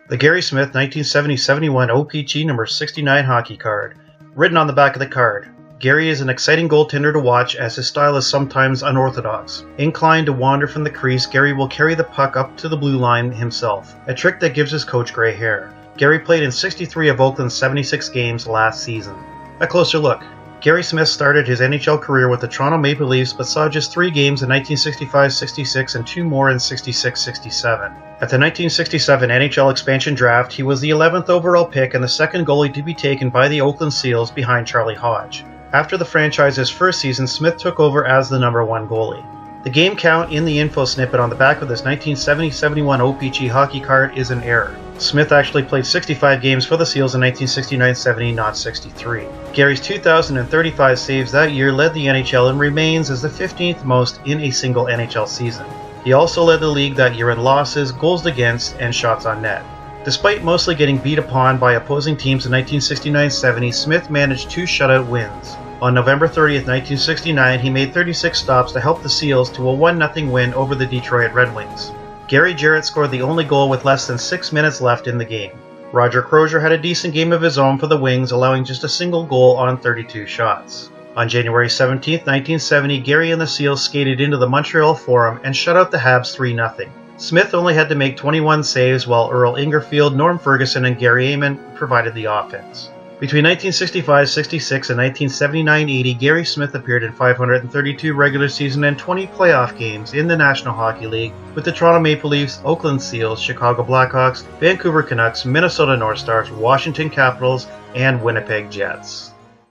The Gary Smith 1970-71 O-Pee-Chee number 69 hockey card. Written on the back of the card, Gary is an exciting goaltender to watch as his style is sometimes unorthodox. Inclined to wander from the crease, Gary will carry the puck up to the blue line himself, a trick that gives his coach gray hair. Gary played in 63 of Oakland's 76 games last season. A closer look. Gary Smith started his NHL career with the Toronto Maple Leafs but saw just 3 games in 1965-66 and 2 more in 66-67. At the 1967 NHL expansion draft, he was the 11th overall pick and the second goalie to be taken by the Oakland Seals behind Charlie Hodge. After the franchise's first season, Smith took over as the number 1 goalie. The game count in the info snippet on the back of this 1970-71 O-Pee-Chee hockey card is an error. Smith actually played 65 games for the Seals in 1969-70, not 63. Gary's 2,035 saves that year led the NHL and remains as the 15th most in a single NHL season. He also led the league that year in losses, goals against, and shots on net. Despite mostly getting beat upon by opposing teams in 1969-70, Smith managed 2 shutout wins. On November 30th, 1969, he made 36 stops to help the Seals to a 1-0 win over the Detroit Red Wings. Gary Jarrett scored the only goal with less than 6 minutes left in the game. Roger Crozier had a decent game of his own for the Wings, allowing just a single goal on 32 shots. On January 17, 1970, Gary and the Seals skated into the Montreal Forum and shut out the Habs 3-0. Smith only had to make 21 saves while Earl Ingerfield, Norm Ferguson, and Gary Amon provided the offense. Between 1965-66 and 1979-80, Gary Smith appeared in 532 regular season and 20 playoff games in the National Hockey League with the Toronto Maple Leafs, Oakland Seals, Chicago Blackhawks, Vancouver Canucks, Minnesota North Stars, Washington Capitals, and Winnipeg Jets.